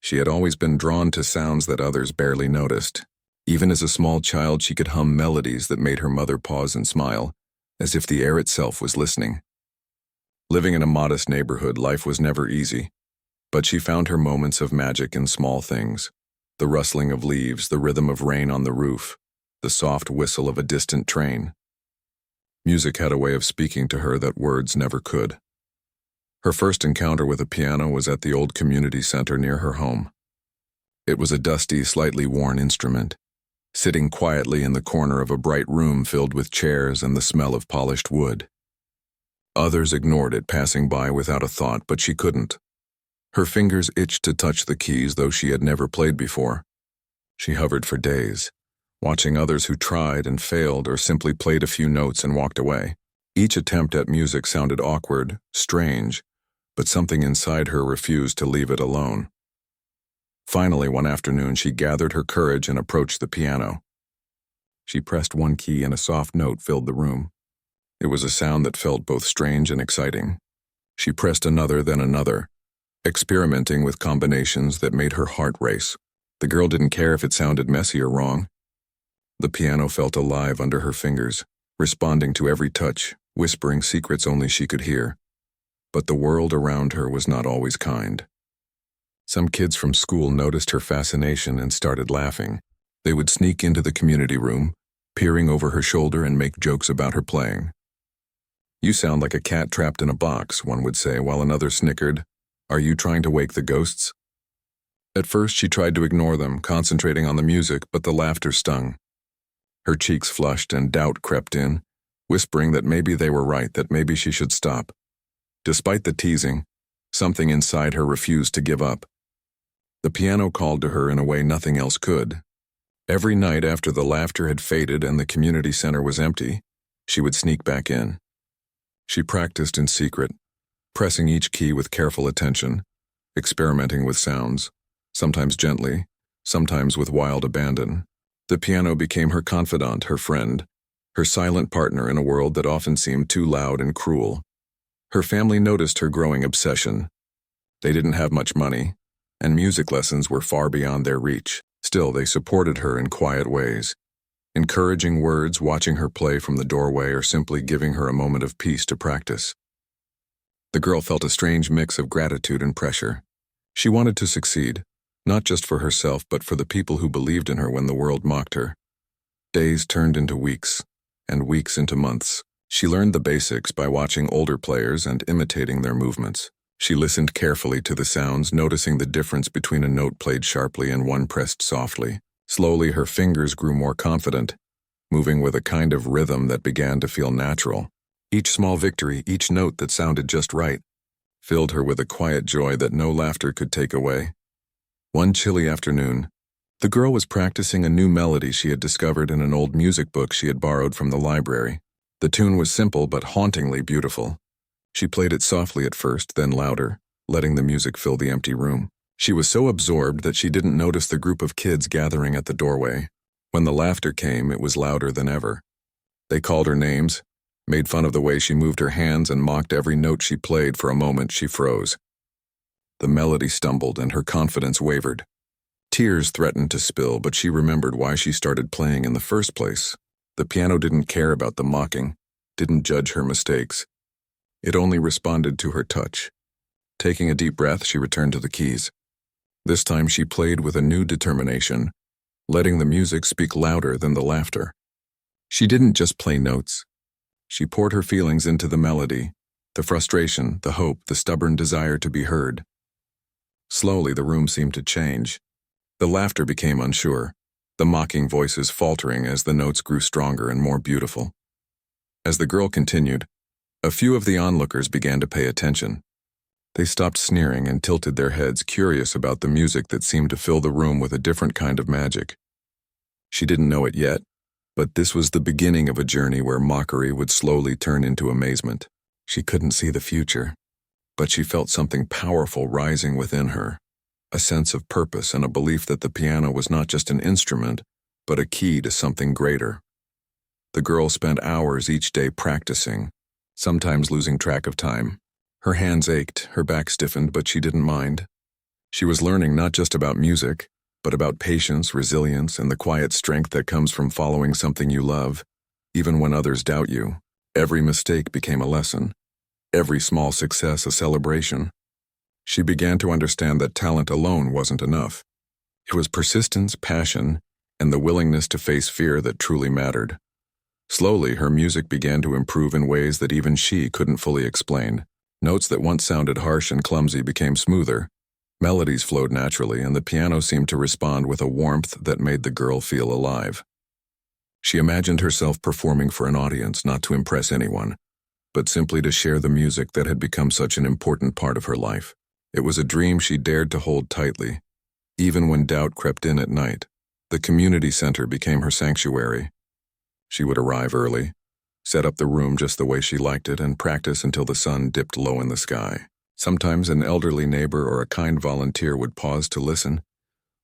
She had always been drawn to sounds that others barely noticed. Even as a small child, she could hum melodies that made her mother pause and smile, as if the air itself was listening. Living in a modest neighborhood, life was never easy, but she found her moments of magic in small things. The rustling of leaves, the rhythm of rain on the roof, the soft whistle of a distant train. Music had a way of speaking to her that words never could. Her first encounter with a piano was at the old community center near her home. It was a dusty, slightly worn instrument, sitting quietly in the corner of a bright room filled with chairs and the smell of polished wood. Others ignored it, passing by without a thought, but she couldn't. Her fingers itched to touch the keys, though she had never played before. She hovered for days, watching others who tried and failed or simply played a few notes and walked away. Each attempt at music sounded awkward, strange, but something inside her refused to leave it alone. Finally, one afternoon, she gathered her courage and approached the piano. She pressed one key and a soft note filled the room. It was a sound that felt both strange and exciting. She pressed another, then another, experimenting with combinations that made her heart race. The girl didn't care if it sounded messy or wrong. The piano felt alive under her fingers, responding to every touch, whispering secrets only she could hear. But the world around her was not always kind. Some kids from school noticed her fascination and started laughing. They would sneak into the community room, peering over her shoulder and make jokes about her playing. "You sound like a cat trapped in a box," one would say, while another snickered. "Are you trying to wake the ghosts?" At first, she tried to ignore them, concentrating on the music, but the laughter stung. Her cheeks flushed and doubt crept in, whispering that maybe they were right, that maybe she should stop. Despite the teasing, something inside her refused to give up. The piano called to her in a way nothing else could. Every night after the laughter had faded and the community center was empty, she would sneak back in. She practiced in secret, pressing each key with careful attention, experimenting with sounds, sometimes gently, sometimes with wild abandon. The piano became her confidant, her friend, her silent partner in a world that often seemed too loud and cruel. Her family noticed her growing obsession. They didn't have much money, and music lessons were far beyond their reach. Still, they supported her in quiet ways, encouraging words, watching her play from the doorway, or simply giving her a moment of peace to practice. The girl felt a strange mix of gratitude and pressure. She wanted to succeed, not just for herself but for the people who believed in her when the world mocked her. Days turned into weeks, and weeks into months. She learned the basics by watching older players and imitating their movements. She listened carefully to the sounds, noticing the difference between a note played sharply and one pressed softly. Slowly, her fingers grew more confident, moving with a kind of rhythm that began to feel natural. Each small victory, each note that sounded just right, filled her with a quiet joy that no laughter could take away. One chilly afternoon, the girl was practicing a new melody she had discovered in an old music book she had borrowed from the library. The tune was simple but hauntingly beautiful. She played it softly at first, then louder, letting the music fill the empty room. She was so absorbed that she didn't notice the group of kids gathering at the doorway. When the laughter came, it was louder than ever. They called her names, made fun of the way she moved her hands, and mocked every note she played. For a moment, she froze. The melody stumbled and her confidence wavered. Tears threatened to spill, but she remembered why she started playing in the first place. The piano didn't care about the mocking, didn't judge her mistakes. It only responded to her touch. Taking a deep breath, she returned to the keys. This time she played with a new determination, letting the music speak louder than the laughter. She didn't just play notes. She poured her feelings into the melody, the frustration, the hope, the stubborn desire to be heard. Slowly, the room seemed to change. The laughter became unsure, the mocking voices faltering as the notes grew stronger and more beautiful. As the girl continued, a few of the onlookers began to pay attention. They stopped sneering and tilted their heads, curious about the music that seemed to fill the room with a different kind of magic. She didn't know it yet, but this was the beginning of a journey where mockery would slowly turn into amazement. She couldn't see the future, but she felt something powerful rising within her, a sense of purpose and a belief that the piano was not just an instrument, but a key to something greater. The girl spent hours each day practicing, sometimes losing track of time. Her hands ached, her back stiffened, but she didn't mind. She was learning not just about music, but about patience, resilience, and the quiet strength that comes from following something you love, even when others doubt you. Every mistake became a lesson, every small success a celebration. She began to understand that talent alone wasn't enough. It was persistence, passion, and the willingness to face fear that truly mattered. Slowly, her music began to improve in ways that even she couldn't fully explain. Notes that once sounded harsh and clumsy became smoother. Melodies flowed naturally, and the piano seemed to respond with a warmth that made the girl feel alive. She imagined herself performing for an audience, not to impress anyone, but simply to share the music that had become such an important part of her life. It was a dream she dared to hold tightly, even when doubt crept in at night. The community center became her sanctuary. She would arrive early, set up the room just the way she liked it, and practice until the sun dipped low in the sky. Sometimes an elderly neighbor or a kind volunteer would pause to listen,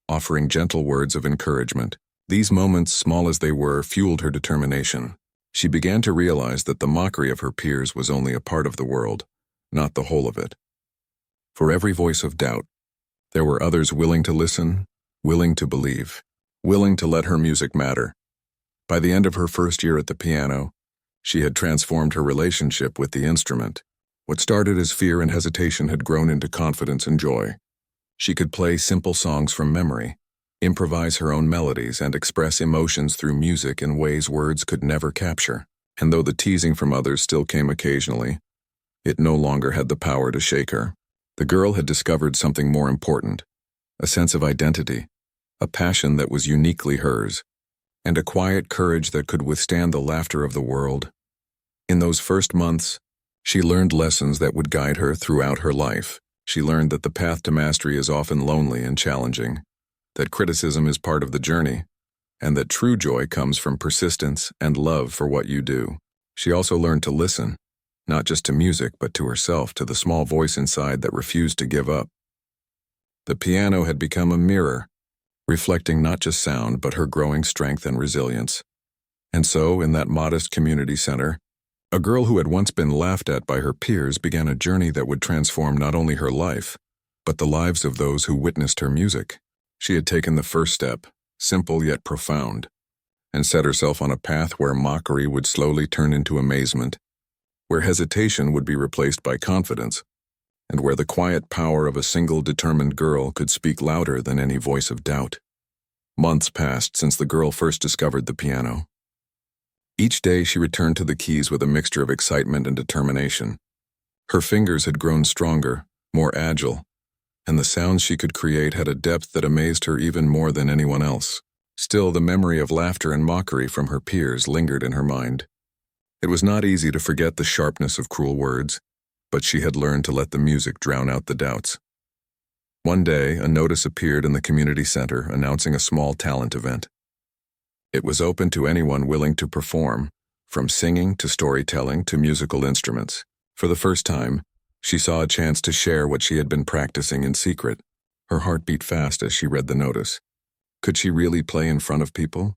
offering gentle words of encouragement. These moments, small as they were, fueled her determination. She began to realize that the mockery of her peers was only a part of the world, not the whole of it. For every voice of doubt, there were others willing to listen, willing to believe, willing to let her music matter. By the end of her first year at the piano, she had transformed her relationship with the instrument. What started as fear and hesitation had grown into confidence and joy. She could play simple songs from memory, improvise her own melodies, and express emotions through music in ways words could never capture. And though the teasing from others still came occasionally, it no longer had the power to shake her. The girl had discovered something more important, a sense of identity, a passion that was uniquely hers, and a quiet courage that could withstand the laughter of the world. In those first months, she learned lessons that would guide her throughout her life. She learned that the path to mastery is often lonely and challenging, that criticism is part of the journey, and that true joy comes from persistence and love for what you do. She also learned to listen, not just to music, but to herself, to the small voice inside that refused to give up. The piano had become a mirror, reflecting not just sound, but her growing strength and resilience. And so, in that modest community center, a girl who had once been laughed at by her peers began a journey that would transform not only her life, but the lives of those who witnessed her music. She had taken the first step, simple yet profound, and set herself on a path where mockery would slowly turn into amazement, where hesitation would be replaced by confidence, and where the quiet power of a single determined girl could speak louder than any voice of doubt. Months passed since the girl first discovered the piano. Each day she returned to the keys with a mixture of excitement and determination. Her fingers had grown stronger, more agile, and the sounds she could create had a depth that amazed her even more than anyone else. Still, the memory of laughter and mockery from her peers lingered in her mind. It was not easy to forget the sharpness of cruel words, but she had learned to let the music drown out the doubts. One day, a notice appeared in the community center announcing a small talent event. It was open to anyone willing to perform, from singing to storytelling to musical instruments. For the first time, she saw a chance to share what she had been practicing in secret. Her heart beat fast as she read the notice. Could she really play in front of people?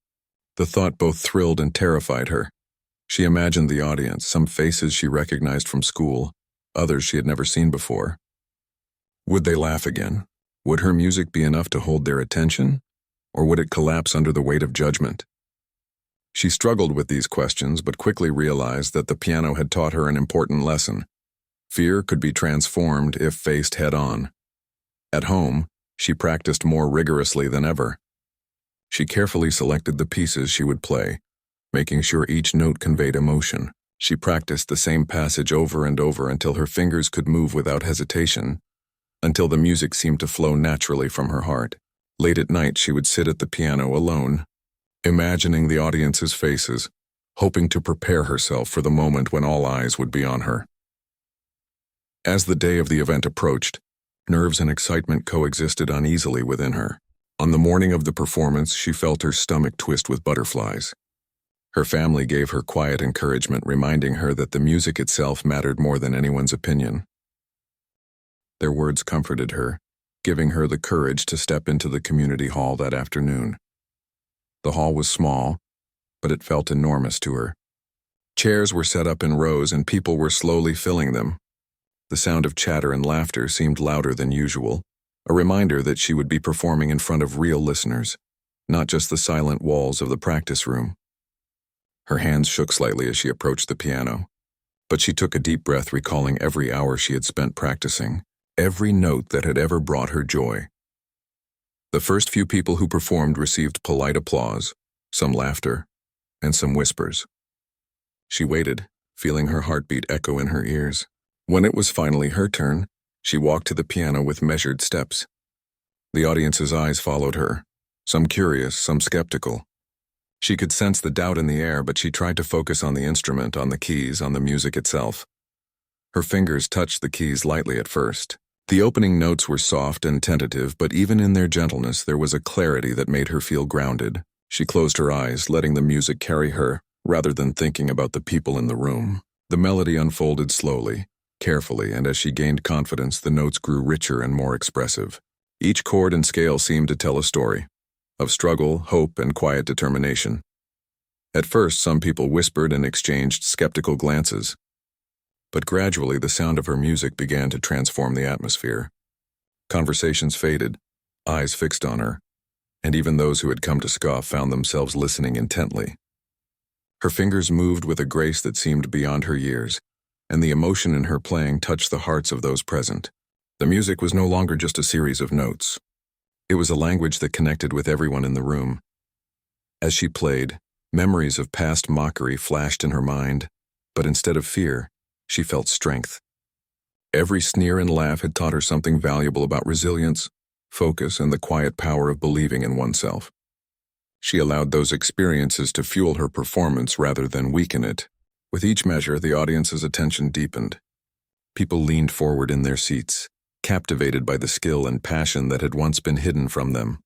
The thought both thrilled and terrified her. She imagined the audience, some faces she recognized from school, others she had never seen before. Would they laugh again? Would her music be enough to hold their attention? Or would it collapse under the weight of judgment? She struggled with these questions, but quickly realized that the piano had taught her an important lesson. Fear could be transformed if faced head-on. At home, she practiced more rigorously than ever. She carefully selected the pieces she would play, making sure each note conveyed emotion. She practiced the same passage over and over until her fingers could move without hesitation, until the music seemed to flow naturally from her heart. Late at night, she would sit at the piano alone, imagining the audience's faces, hoping to prepare herself for the moment when all eyes would be on her. As the day of the event approached, nerves and excitement coexisted uneasily within her. On the morning of the performance, she felt her stomach twist with butterflies. Her family gave her quiet encouragement, reminding her that the music itself mattered more than anyone's opinion. Their words comforted her, giving her the courage to step into the community hall that afternoon. The hall was small, but it felt enormous to her. Chairs were set up in rows and people were slowly filling them. The sound of chatter and laughter seemed louder than usual, a reminder that she would be performing in front of real listeners, not just the silent walls of the practice room. Her hands shook slightly as she approached the piano, but she took a deep breath, recalling every hour she had spent practicing, every note that had ever brought her joy. The first few people who performed received polite applause, some laughter, and some whispers. She waited, feeling her heartbeat echo in her ears. When it was finally her turn, she walked to the piano with measured steps. The audience's eyes followed her, some curious, some skeptical. She could sense the doubt in the air, but she tried to focus on the instrument, on the keys, on the music itself. Her fingers touched the keys lightly at first. The opening notes were soft and tentative, but even in their gentleness there was a clarity that made her feel grounded. She closed her eyes, letting the music carry her, rather than thinking about the people in the room. The melody unfolded slowly, carefully, and as she gained confidence, the notes grew richer and more expressive. Each chord and scale seemed to tell a story of struggle, hope, and quiet determination. At first, some people whispered and exchanged skeptical glances, but gradually the sound of her music began to transform the atmosphere. Conversations faded, eyes fixed on her, and even those who had come to scoff found themselves listening intently. Her fingers moved with a grace that seemed beyond her years, and the emotion in her playing touched the hearts of those present. The music was no longer just a series of notes. It was a language that connected with everyone in the room. As she played, memories of past mockery flashed in her mind, but instead of fear, she felt strength. Every sneer and laugh had taught her something valuable about resilience, focus, and the quiet power of believing in oneself. She allowed those experiences to fuel her performance rather than weaken it. With each measure, the audience's attention deepened. People leaned forward in their seats, captivated by the skill and passion that had once been hidden from them.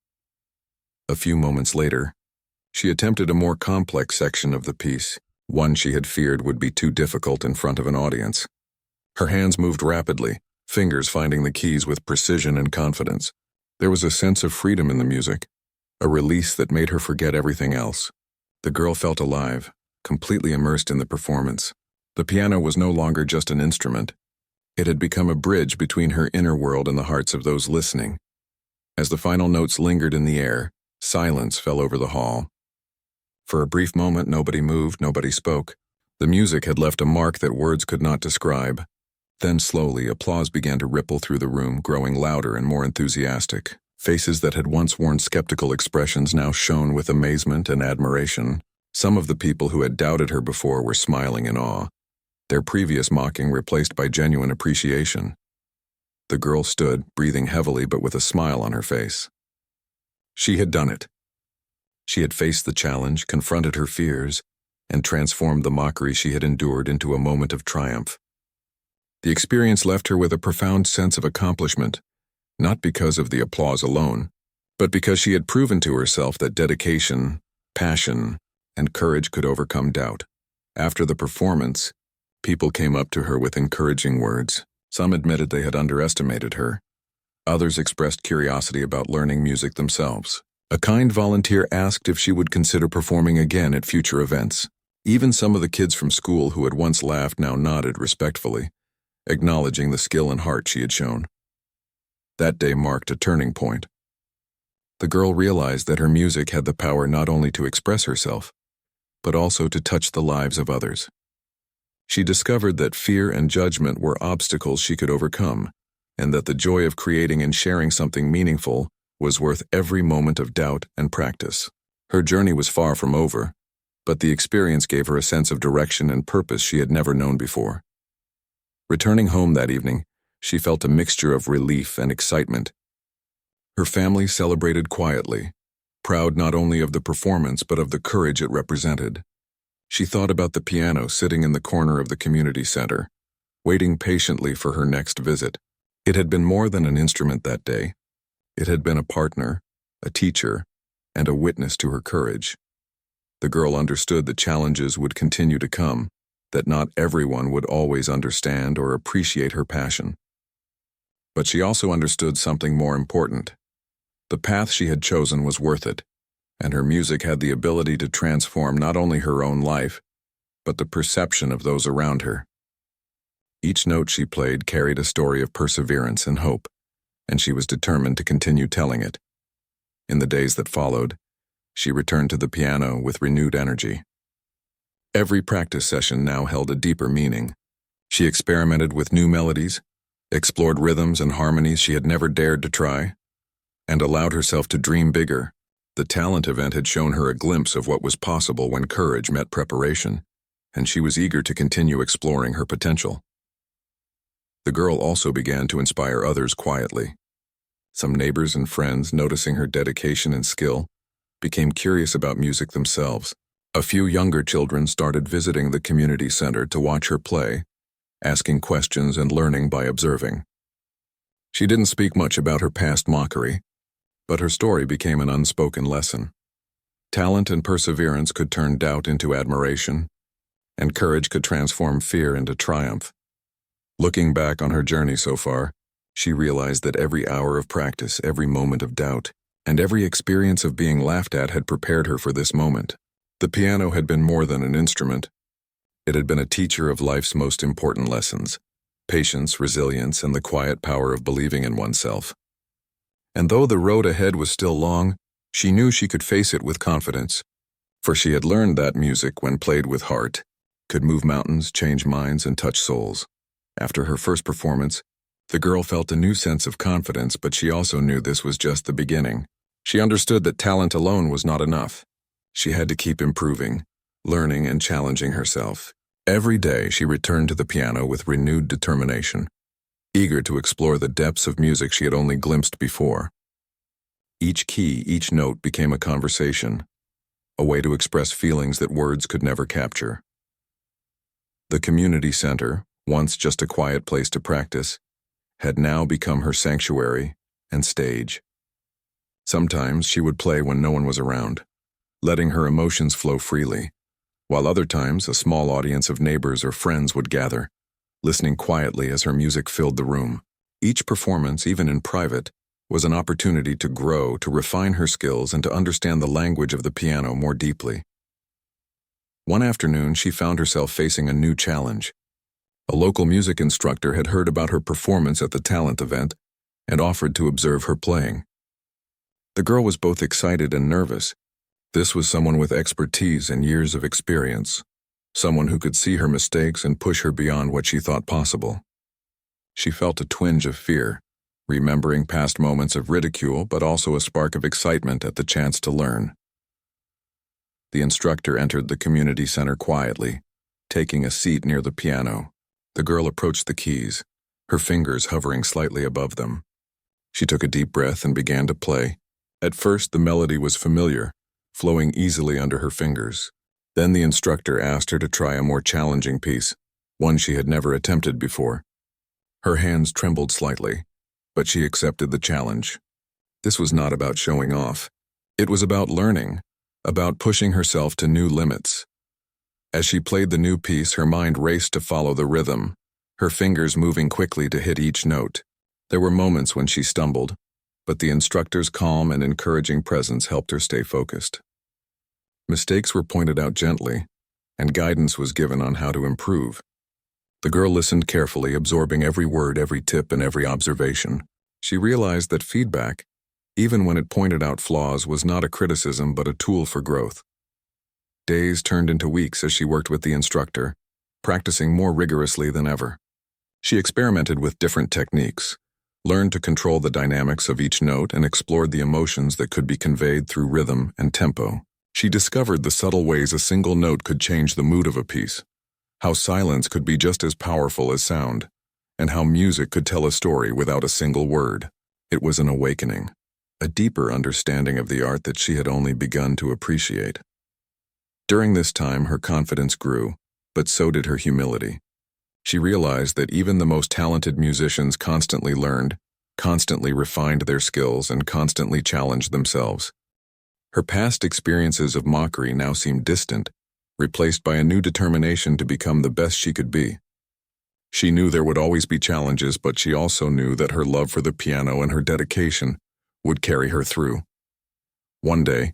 A few moments later, she attempted a more complex section of the piece, one she had feared would be too difficult in front of an audience. Her hands moved rapidly, fingers finding the keys with precision and confidence. There was a sense of freedom in the music, a release that made her forget everything else. The girl felt alive, completely immersed in the performance. The piano was no longer just an instrument. It had become a bridge between her inner world and the hearts of those listening. As the final notes lingered in the air, silence fell over the hall. For a brief moment, nobody moved, nobody spoke. The music had left a mark that words could not describe. Then slowly, applause began to ripple through the room, growing louder and more enthusiastic. Faces that had once worn skeptical expressions now shone with amazement and admiration. Some of the people who had doubted her before were smiling in awe, their previous mocking replaced by genuine appreciation. The girl stood, breathing heavily but with a smile on her face. She had done it. She had faced the challenge, confronted her fears, and transformed the mockery she had endured into a moment of triumph. The experience left her with a profound sense of accomplishment, not because of the applause alone, but because she had proven to herself that dedication, passion, and courage could overcome doubt. After the performance, people came up to her with encouraging words. Some admitted they had underestimated her. Others expressed curiosity about learning music themselves. A kind volunteer asked if she would consider performing again at future events. Even some of the kids from school who had once laughed now nodded respectfully, acknowledging the skill and heart she had shown. That day marked a turning point. The girl realized that her music had the power not only to express herself, but also to touch the lives of others. She discovered that fear and judgment were obstacles she could overcome, and that the joy of creating and sharing something meaningful was worth every moment of doubt and practice. Her journey was far from over, but the experience gave her a sense of direction and purpose she had never known before. Returning home that evening, she felt a mixture of relief and excitement. Her family celebrated quietly, proud not only of the performance but of the courage it represented. She thought about the piano sitting in the corner of the community center, waiting patiently for her next visit. It had been more than an instrument that day. It had been a partner, a teacher, and a witness to her courage. The girl understood that challenges would continue to come, that not everyone would always understand or appreciate her passion. But she also understood something more important. The path she had chosen was worth it, and her music had the ability to transform not only her own life, but the perception of those around her. Each note she played carried a story of perseverance and hope, and she was determined to continue telling it. In the days that followed, she returned to the piano with renewed energy. Every practice session now held a deeper meaning. She experimented with new melodies, explored rhythms and harmonies she had never dared to try, and allowed herself to dream bigger. The talent event had shown her a glimpse of what was possible when courage met preparation, and she was eager to continue exploring her potential. The girl also began to inspire others quietly. Some neighbors and friends, noticing her dedication and skill, became curious about music themselves. A few younger children started visiting the community center to watch her play, asking questions and learning by observing. She didn't speak much about her past Mockery, but her story became an unspoken lesson. Talent and perseverance could turn doubt into admiration, and courage could transform fear into triumph. Looking back on her journey so far, she realized that every hour of practice, every moment of doubt, and every experience of being laughed at had prepared her for this moment. The piano had been more than an instrument. It had been a teacher of life's most important lessons: patience, resilience, and the quiet power of believing in oneself. And though the road ahead was still long, she knew she could face it with confidence, for she had learned that music, when played with heart, could move mountains, change minds, and touch souls. After her first performance, the girl felt a new sense of confidence, but she also knew this was just the beginning. She understood that talent alone was not enough. She had to keep improving, learning, and challenging herself. Every day she returned to the piano with renewed determination, eager to explore the depths of music she had only glimpsed before. Each key, each note became a conversation, a way to express feelings that words could never capture. The community center, once just a quiet place to practice, had now become her sanctuary and stage. Sometimes she would play when no one was around, letting her emotions flow freely, while other times a small audience of neighbors or friends would gather, listening quietly as her music filled the room. Each performance, even in private, was an opportunity to grow, to refine her skills, and to understand the language of the piano more deeply. One afternoon, she found herself facing a new challenge. A local music instructor had heard about her performance at the talent event and offered to observe her playing. The girl was both excited and nervous. This was someone with expertise and years of experience, someone who could see her mistakes and push her beyond what she thought possible. She felt a twinge of fear, remembering past moments of ridicule, but also a spark of excitement at the chance to learn. The instructor entered the community center quietly, taking a seat near the piano. The girl approached the keys, her fingers hovering slightly above them. She took a deep breath and began to play. At first, the melody was familiar, flowing easily under her fingers. Then the instructor asked her to try a more challenging piece, one she had never attempted before. Her hands trembled slightly, but she accepted the challenge. This was not about showing off. It was about learning, about pushing herself to new limits. As she played the new piece, her mind raced to follow the rhythm, her fingers moving quickly to hit each note. There were moments when she stumbled, but the instructor's calm and encouraging presence helped her stay focused. Mistakes were pointed out gently, and guidance was given on how to improve. The girl listened carefully, absorbing every word, every tip, and every observation. She realized that feedback, even when it pointed out flaws, was not a criticism but a tool for growth. Days turned into weeks as she worked with the instructor, practicing more rigorously than ever. She experimented with different techniques, learned to control the dynamics of each note, and explored the emotions that could be conveyed through rhythm and tempo. She discovered the subtle ways a single note could change the mood of a piece, how silence could be just as powerful as sound, and how music could tell a story without a single word. It was an awakening, a deeper understanding of the art that she had only begun to appreciate. During this time, her confidence grew, but so did her humility. She realized that even the most talented musicians constantly learned, constantly refined their skills, and constantly challenged themselves. Her past experiences of Mockery now seemed distant, replaced by a new determination to become the best she could be. She knew there would always be challenges, but she also knew that her love for the piano and her dedication would carry her through. One day,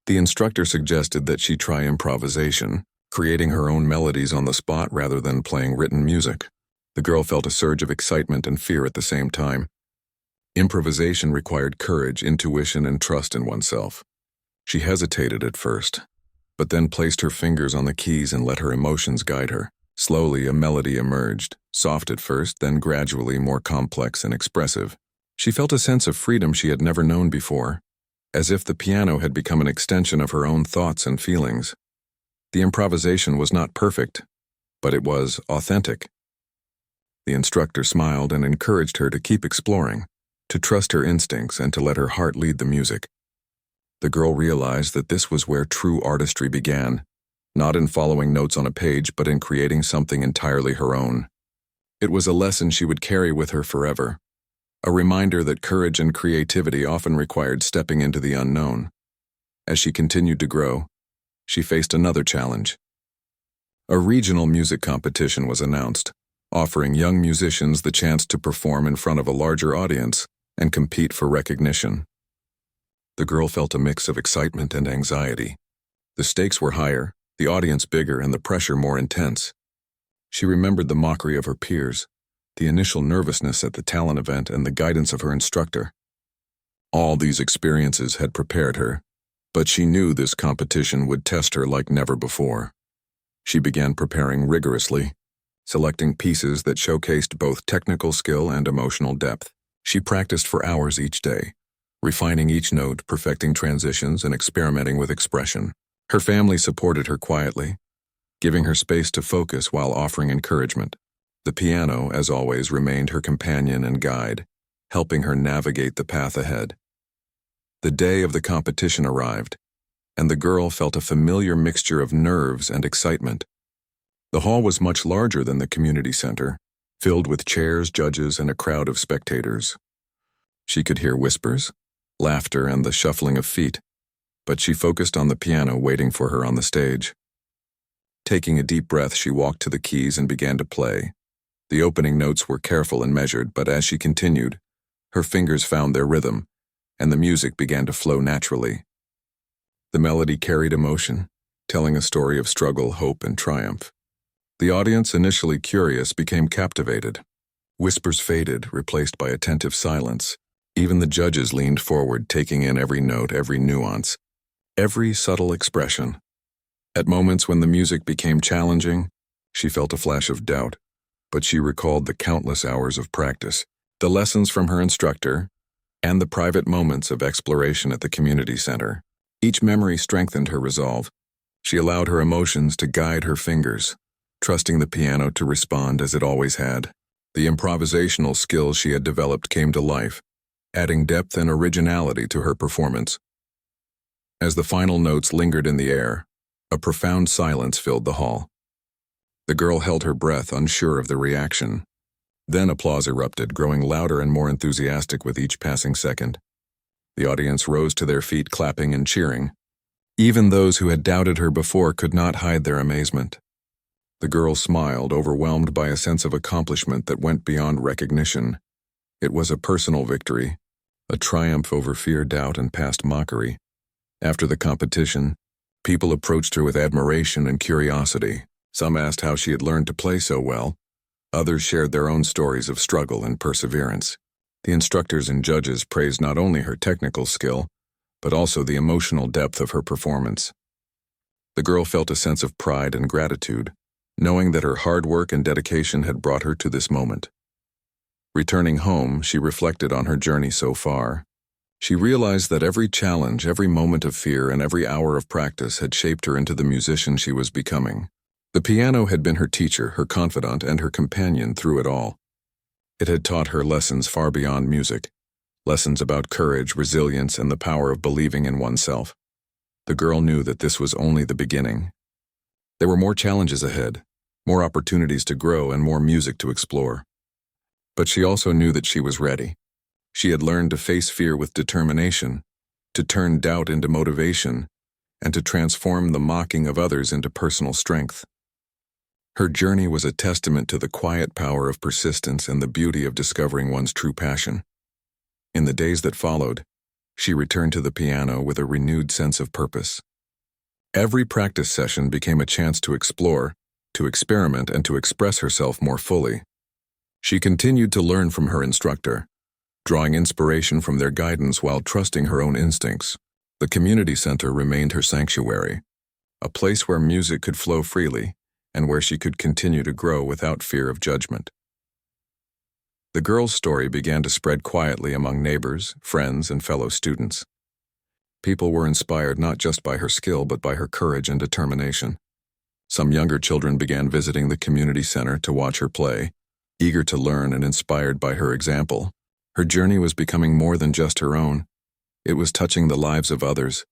the instructor suggested that she try improvisation, creating her own melodies on the spot rather than playing written music. The girl felt a surge of excitement and fear at the same time. Improvisation required courage, intuition, and trust in oneself. She hesitated at first, but then placed her fingers on the keys and let her emotions guide her. Slowly, a melody emerged, soft at first, then gradually more complex and expressive. She felt a sense of freedom she had never known before, as if the piano had become an extension of her own thoughts and feelings. The improvisation was not perfect, but it was authentic. The instructor smiled and encouraged her to keep exploring, to trust her instincts and to let her heart lead the music. The girl realized that this was where true artistry began, not in following notes on a page, but in creating something entirely her own. It was a lesson she would carry with her forever, a reminder that courage and creativity often required stepping into the unknown. As she continued to grow, she faced another challenge. A regional music competition was announced, offering young musicians the chance to perform in front of a larger audience and compete for recognition. The girl felt a mix of excitement and anxiety. The stakes were higher, the audience bigger, and the pressure more intense. She remembered the mockery of her peers, the initial nervousness at the talent event, and the guidance of her instructor. All these experiences had prepared her, but she knew this competition would test her like never before. She began preparing rigorously, selecting pieces that showcased both technical skill and emotional depth. She practiced for hours each day, refining each note, perfecting transitions, and experimenting with expression. Her family supported her quietly, giving her space to focus while offering encouragement. The piano, as always, remained her companion and guide, helping her navigate the path ahead. The day of the competition arrived, and the girl felt a familiar mixture of nerves and excitement. The hall was much larger than the community center, filled with chairs, judges, and a crowd of spectators. She could hear whispers, laughter, and the shuffling of feet, but she focused on the piano waiting for her on the stage. Taking a deep breath, she walked to the keys and began to play. The opening notes were careful and measured, but as she continued, her fingers found their rhythm, and the music began to flow naturally. The melody carried emotion, telling a story of struggle, hope, and triumph. The audience, initially curious, became captivated. Whispers faded, replaced by attentive silence. Even the judges leaned forward, taking in every note, every nuance, every subtle expression. At moments when the music became challenging, she felt a flash of doubt, but she recalled the countless hours of practice, the lessons from her instructor, and the private moments of exploration at the community center. Each memory strengthened her resolve. She allowed her emotions to guide her fingers, trusting the piano to respond as it always had. The improvisational skills she had developed came to life, adding depth and originality to her performance. As the final notes lingered in the air, a profound silence filled the hall. The girl held her breath, unsure of the reaction. Then applause erupted, growing louder and more enthusiastic with each passing second. The audience rose to their feet, clapping and cheering. Even those who had doubted her before could not hide their amazement. The girl smiled, overwhelmed by a sense of accomplishment that went beyond recognition. It was a personal victory, a triumph over fear, doubt, and past mockery. After the competition, people approached her with admiration and curiosity. Some asked how she had learned to play so well. Others shared their own stories of struggle and perseverance. The instructors and judges praised not only her technical skill, but also the emotional depth of her performance. The girl felt a sense of pride and gratitude, knowing that her hard work and dedication had brought her to this moment. Returning home, she reflected on her journey so far. She realized that every challenge, every moment of fear, and every hour of practice had shaped her into the musician she was becoming. The piano had been her teacher, her confidant, and her companion through it all. It had taught her lessons far beyond music, lessons about courage, resilience, and the power of believing in oneself. The girl knew that this was only the beginning. There were more challenges ahead, more opportunities to grow, and more music to explore. But she also knew that she was ready. She had learned to face fear with determination, to turn doubt into motivation, and to transform the mocking of others into personal strength. Her journey was a testament to the quiet power of persistence and the beauty of discovering one's true passion. In the days that followed, she returned to the piano with a renewed sense of purpose. Every practice session became a chance to explore, to experiment, and to express herself more fully. She continued to learn from her instructor, drawing inspiration from their guidance while trusting her own instincts. The community center remained her sanctuary, a place where music could flow freely and where she could continue to grow without fear of judgment. The girl's story began to spread quietly among neighbors, friends, and fellow students. People were inspired not just by her skill but by her courage and determination. Some younger children began visiting the community center to watch her play, eager to learn and inspired by her example. Her journey was becoming more than just her own. It was touching the lives of others,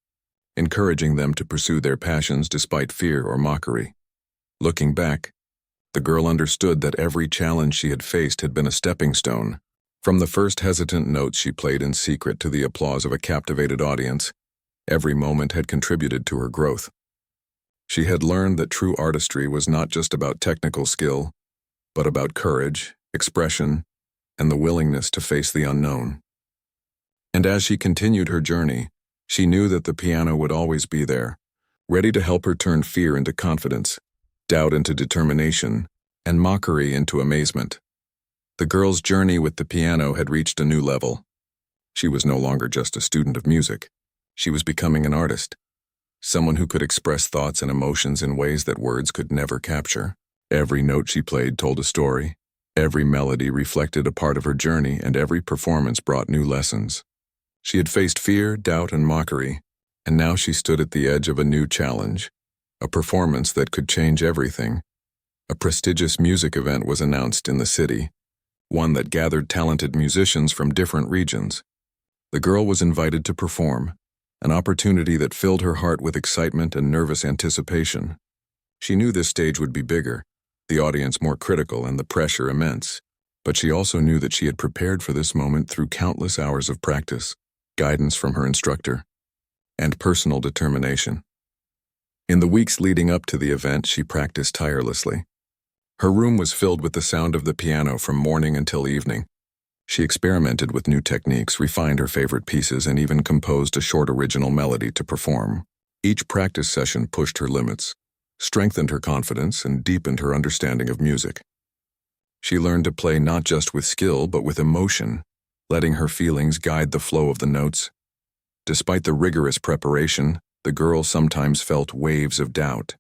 encouraging them to pursue their passions despite fear or mockery. Looking back, the girl understood that every challenge she had faced had been a stepping stone. From the first hesitant notes she played in secret to the applause of a captivated audience, every moment had contributed to her growth. She had learned that true artistry was not just about technical skill, but about courage, expression, and the willingness to face the unknown. And as she continued her journey, she knew that the piano would always be there, ready to help her turn fear into confidence, doubt into determination, and mockery into amazement. The girl's journey with the piano had reached a new level. She was no longer just a student of music. She was becoming an artist, someone who could express thoughts and emotions in ways that words could never capture. Every note she played told a story, every melody reflected a part of her journey, and every performance brought new lessons. She had faced fear, doubt, and mockery, and now she stood at the edge of a new challenge, a performance that could change everything. A prestigious music event was announced in the city, one that gathered talented musicians from different regions. The girl was invited to perform, an opportunity that filled her heart with excitement and nervous anticipation. She knew this stage would be bigger, the audience more critical, and the pressure immense. But she also knew that she had prepared for this moment through countless hours of practice, guidance from her instructor, and personal determination. In the weeks leading up to the event, she practiced tirelessly. Her room was filled with the sound of the piano from morning until evening. She experimented with new techniques, refined her favorite pieces, and even composed a short original melody to perform. Each practice session pushed her limits, strengthened her confidence, and deepened her understanding of music. She learned to play not just with skill but with emotion, letting her feelings guide the flow of the notes. Despite the rigorous preparation, the girl sometimes felt waves of doubt.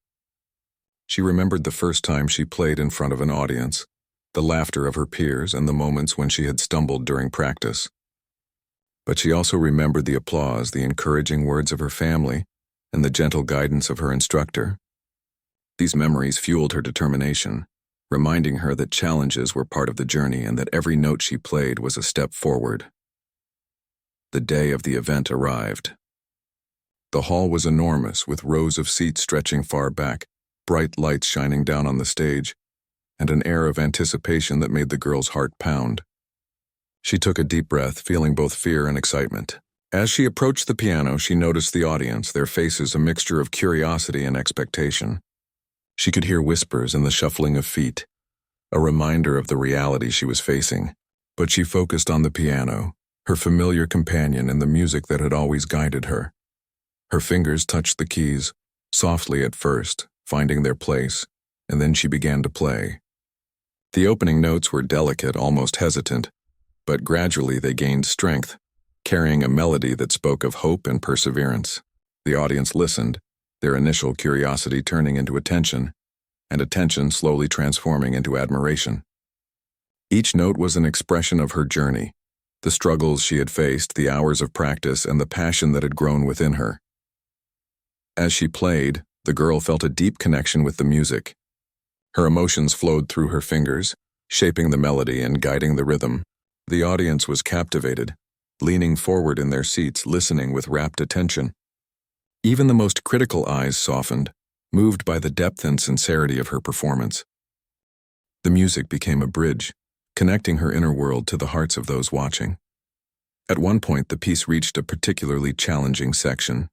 She remembered the first time she played in front of an audience, the laughter of her peers, and the moments when she had stumbled during practice. But she also remembered the applause, the encouraging words of her family, and the gentle guidance of her instructor. These memories fueled her determination, reminding her that challenges were part of the journey and that every note she played was a step forward. The day of the event arrived. The hall was enormous, with rows of seats stretching far back, bright lights shining down on the stage, and an air of anticipation that made the girl's heart pound. She took a deep breath, feeling both fear and excitement. As she approached the piano, she noticed the audience, their faces a mixture of curiosity and expectation. She could hear whispers and the shuffling of feet, a reminder of the reality she was facing. But she focused on the piano, her familiar companion, and the music that had always guided her. Her fingers touched the keys, softly at first, finding their place, and then she began to play. The opening notes were delicate, almost hesitant, but gradually they gained strength, carrying a melody that spoke of hope and perseverance. The audience listened, their initial curiosity turning into attention, and attention slowly transforming into admiration. Each note was an expression of her journey, the struggles she had faced, the hours of practice, and the passion that had grown within her. As she played, the girl felt a deep connection with the music. Her emotions flowed through her fingers, shaping the melody and guiding the rhythm. The audience was captivated, leaning forward in their seats, listening with rapt attention. Even the most critical eyes softened, moved by the depth and sincerity of her performance. The music became a bridge, connecting her inner world to the hearts of those watching. At one point, the piece reached a particularly challenging section.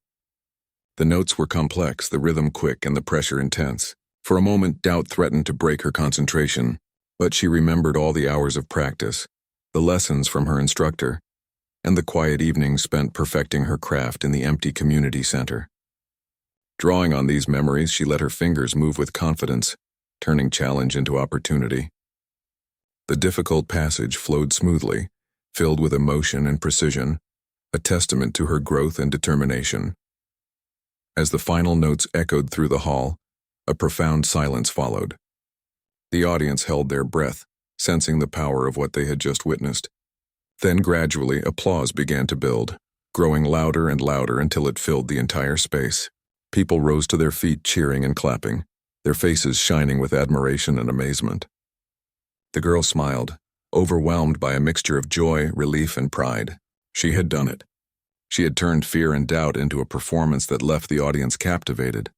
The notes were complex, the rhythm quick, and the pressure intense. For a moment, doubt threatened to break her concentration, but she remembered all the hours of practice, the lessons from her instructor, and the quiet evenings spent perfecting her craft in the empty community center. Drawing on these memories, she let her fingers move with confidence, turning challenge into opportunity. The difficult passage flowed smoothly, filled with emotion and precision, a testament to her growth and determination. As the final notes echoed through the hall, a profound silence followed. The audience held their breath, sensing the power of what they had just witnessed. Then gradually, applause began to build, growing louder and louder until it filled the entire space. People rose to their feet, cheering and clapping, their faces shining with admiration and amazement. The girl smiled, overwhelmed by a mixture of joy, relief, and pride. She had done it. She had turned fear and doubt into a performance that left the audience captivated.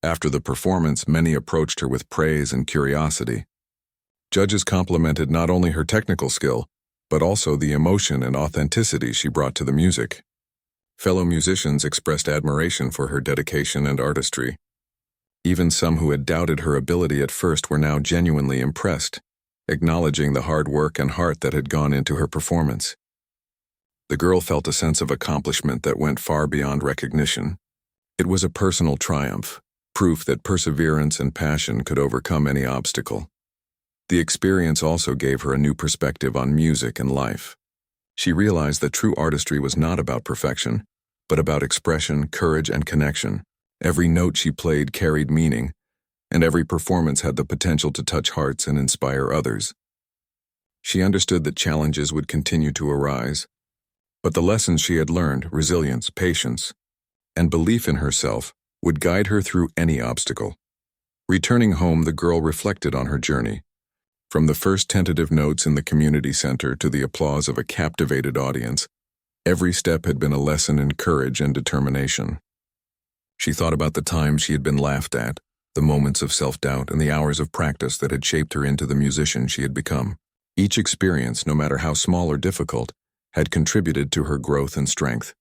After the performance, many approached her with praise and curiosity. Judges complimented not only her technical skill, but also the emotion and authenticity she brought to the music. Fellow musicians expressed admiration for her dedication and artistry. Even some who had doubted her ability at first were now genuinely impressed, acknowledging the hard work and heart that had gone into her performance. The girl felt a sense of accomplishment that went far beyond recognition. It was a personal triumph, proof that perseverance and passion could overcome any obstacle. The experience also gave her a new perspective on music and life. She realized that true artistry was not about perfection, but about expression, courage, and connection. Every note she played carried meaning, and every performance had the potential to touch hearts and inspire others. She understood that challenges would continue to arise, but the lessons she had learned, resilience, patience, and belief in herself, would guide her through any obstacle. Returning home, the girl reflected on her journey. From the first tentative notes in the community center to the applause of a captivated audience, every step had been a lesson in courage and determination. She thought about the times she had been laughed at, the moments of self-doubt, and the hours of practice that had shaped her into the musician she had become. Each experience, no matter how small or difficult, had contributed to her growth and strength.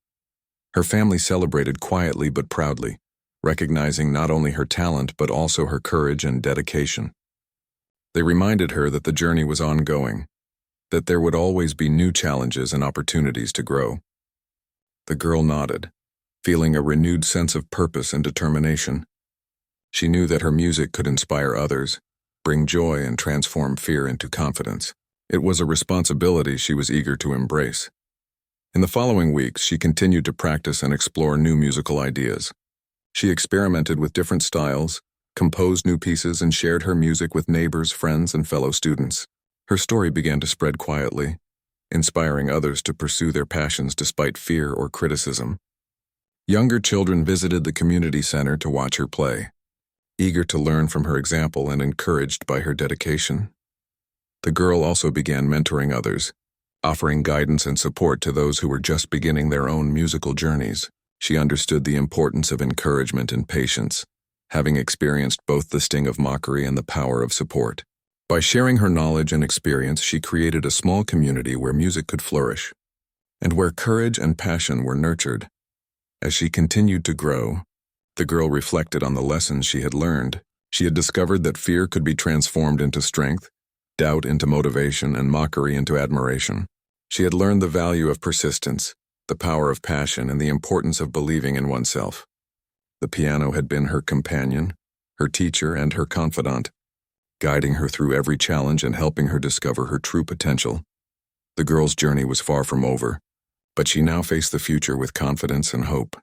Her family celebrated quietly but proudly, recognizing not only her talent but also her courage and dedication. They reminded her that the journey was ongoing, that there would always be new challenges and opportunities to grow. The girl nodded, feeling a renewed sense of purpose and determination. She knew that her music could inspire others, bring joy, and transform fear into confidence. It was a responsibility she was eager to embrace. In the following weeks, she continued to practice and explore new musical ideas. She experimented with different styles, composed new pieces, and shared her music with neighbors, friends, and fellow students. Her story began to spread quietly, inspiring others to pursue their passions despite fear or criticism. Younger children visited the community center to watch her play, eager to learn from her example and encouraged by her dedication. The girl also began mentoring others, offering guidance and support to those who were just beginning their own musical journeys. She understood the importance of encouragement and patience, having experienced both the sting of mockery and the power of support. By sharing her knowledge and experience, she created a small community where music could flourish, and where courage and passion were nurtured. As she continued to grow, the girl reflected on the lessons she had learned. She had discovered that fear could be transformed into strength, doubt into motivation, and mockery into admiration. She had learned the value of persistence, the power of passion, and the importance of believing in oneself. The piano had been her companion, her teacher, and her confidant, guiding her through every challenge and helping her discover her true potential. The girl's journey was far from over, but she now faced the future with confidence and hope.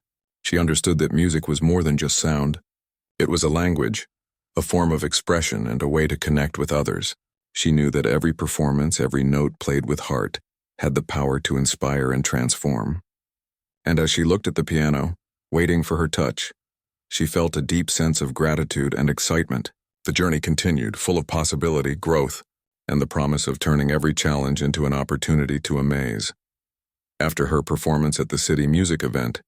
She understood that music was more than just sound. It was a language, a form of expression, and a way to connect with others. She knew that every performance, every note played with heart, had the power to inspire and transform. And as she looked at the piano, waiting for her touch, she felt a deep sense of gratitude and excitement. The journey continued, full of possibility, growth, and the promise of turning every challenge into an opportunity to amaze. After her performance at the city music event,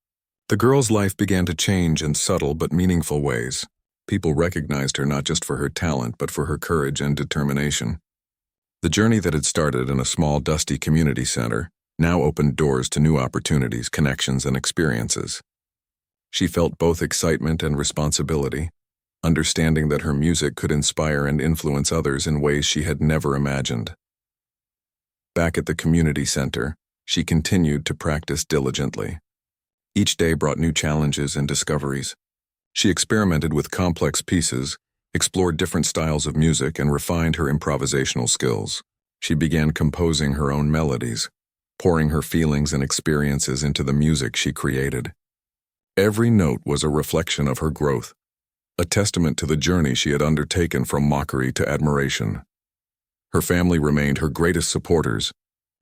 the girl's life began to change in subtle but meaningful ways. People recognized her not just for her talent, but for her courage and determination. The journey that had started in a small, dusty community center now opened doors to new opportunities, connections, and experiences. She felt both excitement and responsibility, understanding that her music could inspire and influence others in ways she had never imagined. Back at the community center, she continued to practice diligently. Each day brought new challenges and discoveries. She experimented with complex pieces, explored different styles of music, and refined her improvisational skills. She began composing her own melodies, pouring her feelings and experiences into the music she created. Every note was a reflection of her growth, a testament to the journey she had undertaken from mockery to admiration. Her family remained her greatest supporters,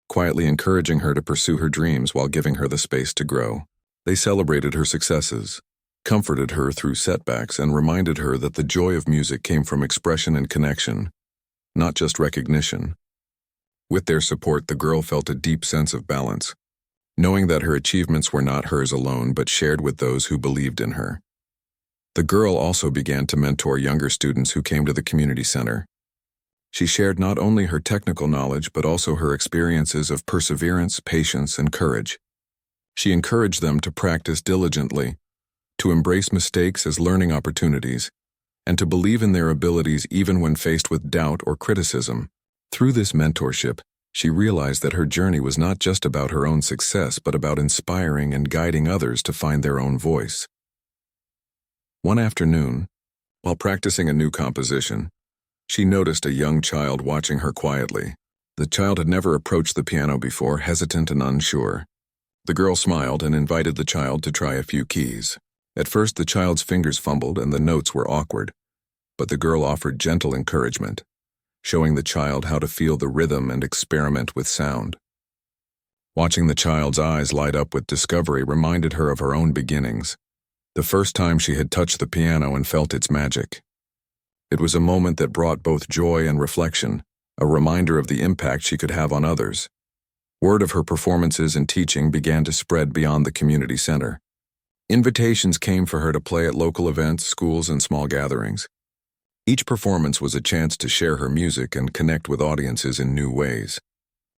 quietly encouraging her to pursue her dreams while giving her the space to grow. They celebrated her successes, comforted her through setbacks, and reminded her that the joy of music came from expression and connection, not just recognition. With their support, the girl felt a deep sense of balance, knowing that her achievements were not hers alone but shared with those who believed in her. The girl also began to mentor younger students who came to the community center. She shared not only her technical knowledge but also her experiences of perseverance, patience, and courage. She encouraged them to practice diligently, to embrace mistakes as learning opportunities, and to believe in their abilities even when faced with doubt or criticism. Through this mentorship, she realized that her journey was not just about her own success but about inspiring and guiding others to find their own voice. One afternoon, while practicing a new composition, she noticed a young child watching her quietly. The child had never approached the piano before, hesitant and unsure. The girl smiled and invited the child to try a few keys. At first, the child's fingers fumbled and the notes were awkward, but the girl offered gentle encouragement, showing the child how to feel the rhythm and experiment with sound. Watching the child's eyes light up with discovery reminded her of her own beginnings, the first time she had touched the piano and felt its magic. It was a moment that brought both joy and reflection, a reminder of the impact she could have on others. Word of her performances and teaching began to spread beyond the community center. Invitations came for her to play at local events, schools, and small gatherings. Each performance was a chance to share her music and connect with audiences in new ways.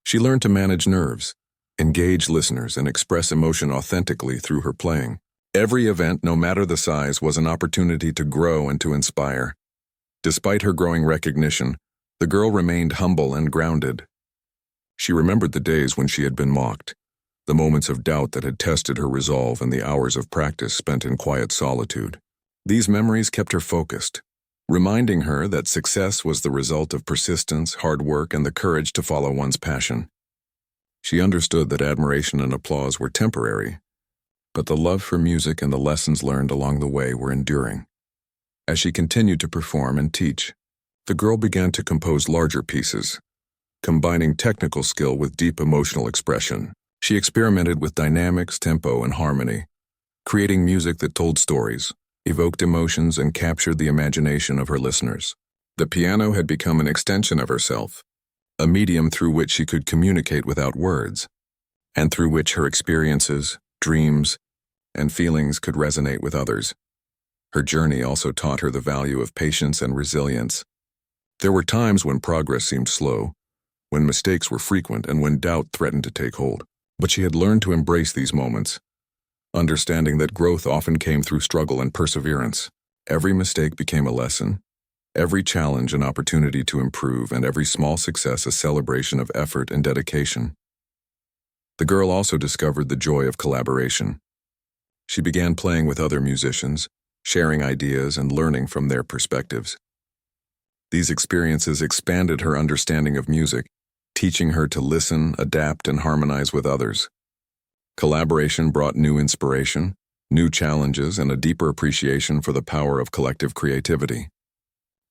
She learned to manage nerves, engage listeners, and express emotion authentically through her playing. Every event, no matter the size, was an opportunity to grow and to inspire. Despite her growing recognition, the girl remained humble and grounded. She remembered the days when she had been mocked, the moments of doubt that had tested her resolve, and the hours of practice spent in quiet solitude. These memories kept her focused, reminding her that success was the result of persistence, hard work, and the courage to follow one's passion. She understood that admiration and applause were temporary, but the love for music and the lessons learned along the way were enduring. As she continued to perform and teach, the girl began to compose larger pieces, combining technical skill with deep emotional expression. She experimented with dynamics, tempo, and harmony, creating music that told stories, evoked emotions, and captured the imagination of her listeners. The piano had become an extension of herself, a medium through which she could communicate without words, and through which her experiences, dreams, and feelings could resonate with others. Her journey also taught her the value of patience and resilience. There were times when progress seemed slow, when mistakes were frequent, and when doubt threatened to take hold. But she had learned to embrace these moments, understanding that growth often came through struggle and perseverance. Every mistake became a lesson, every challenge an opportunity to improve, and every small success a celebration of effort and dedication. The girl also discovered the joy of collaboration. She began playing with other musicians, sharing ideas and learning from their perspectives. These experiences expanded her understanding of music, teaching her to listen, adapt, and harmonize with others. Collaboration brought new inspiration, new challenges, and a deeper appreciation for the power of collective creativity.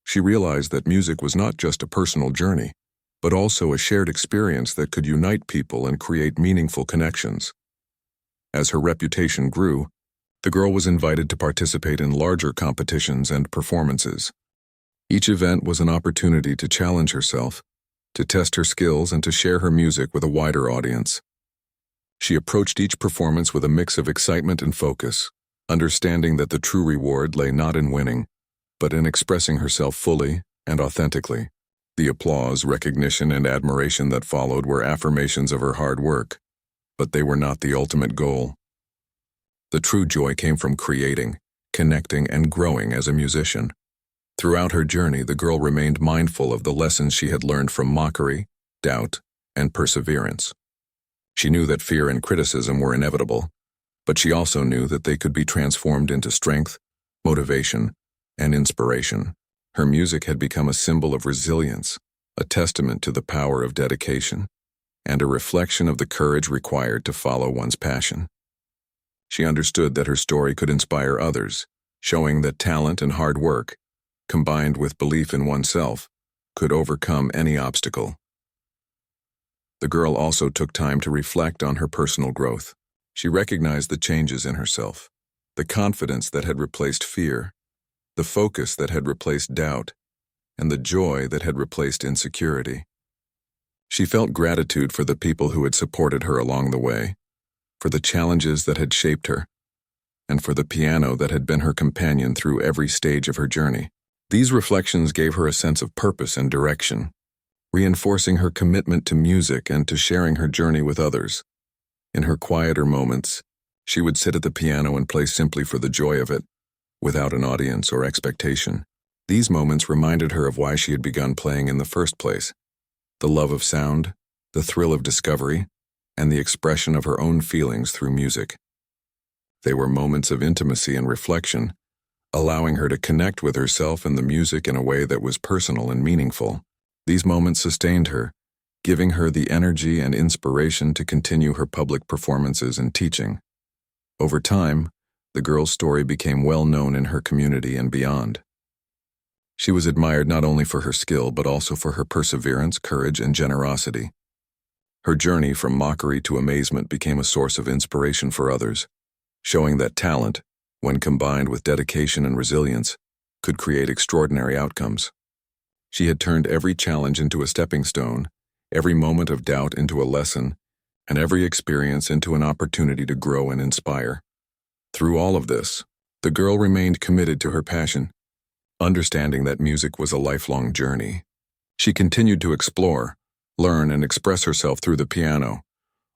She realized that music was not just a personal journey, but also a shared experience that could unite people and create meaningful connections. As her reputation grew, the girl was invited to participate in larger competitions and performances. Each event was an opportunity to challenge herself, to test her skills, and to share her music with a wider audience. She approached each performance with a mix of excitement and focus, understanding that the true reward lay not in winning, but in expressing herself fully and authentically. The applause, recognition, and admiration that followed were affirmations of her hard work, but they were not the ultimate goal. The true joy came from creating, connecting, and growing as a musician. Throughout her journey, the girl remained mindful of the lessons she had learned from mockery, doubt, and perseverance. She knew that fear and criticism were inevitable, but she also knew that they could be transformed into strength, motivation, and inspiration. Her music had become a symbol of resilience, a testament to the power of dedication, and a reflection of the courage required to follow one's passion. She understood that her story could inspire others, showing that talent and hard work, combined with belief in oneself, could overcome any obstacle. The girl also took time to reflect on her personal growth. She recognized the changes in herself, the confidence that had replaced fear, the focus that had replaced doubt, and the joy that had replaced insecurity. She felt gratitude for the people who had supported her along the way, for the challenges that had shaped her, and for the piano that had been her companion through every stage of her journey. These reflections gave her a sense of purpose and direction, reinforcing her commitment to music and to sharing her journey with others. In her quieter moments, she would sit at the piano and play simply for the joy of it, without an audience or expectation. These moments reminded her of why she had begun playing in the first place: the love of sound, the thrill of discovery, and the expression of her own feelings through music. They were moments of intimacy and reflection, allowing her to connect with herself and the music in a way that was personal and meaningful. These moments sustained her, giving her the energy and inspiration to continue her public performances and teaching. Over time, the girl's story became well known in her community and beyond. She was admired not only for her skill but also for her perseverance, courage, and generosity. Her journey from Mockery to Amazement became a source of inspiration for others, showing that talent, when combined with dedication and resilience, could create extraordinary outcomes. She had turned every challenge into a stepping stone, every moment of doubt into a lesson, and every experience into an opportunity to grow and inspire. Through all of this, the girl remained committed to her passion, understanding that music was a lifelong journey. She continued to explore, learn, and express herself through the piano,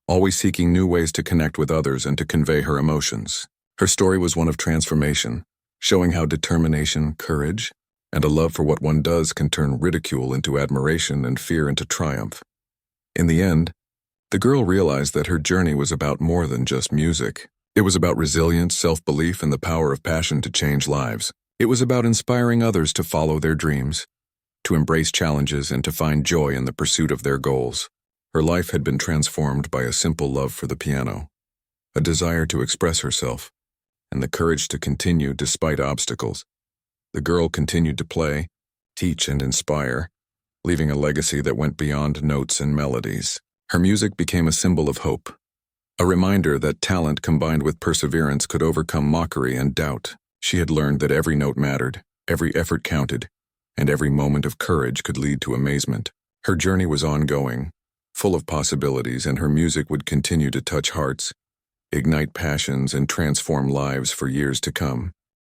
always seeking new ways to connect with others and to convey her emotions. Her story was one of transformation, showing how determination, courage, and a love for what one does can turn ridicule into admiration and fear into triumph. In the end, the girl realized that her journey was about more than just music. It was about resilience, self-belief, and the power of passion to change lives. It was about inspiring others to follow their dreams, to embrace challenges, and to find joy in the pursuit of their goals. Her life had been transformed by a simple love for the piano, a desire to express herself, and the courage to continue despite obstacles. The girl continued to play, teach, and inspire, leaving a legacy that went beyond notes and melodies. Her music became a symbol of hope, a reminder that talent combined with perseverance could overcome mockery and doubt. She had learned that every note mattered, every effort counted, and every moment of courage could lead to amazement. Her journey was ongoing, full of possibilities, and her music would continue to touch hearts, ignite passions, and transform lives for years to come.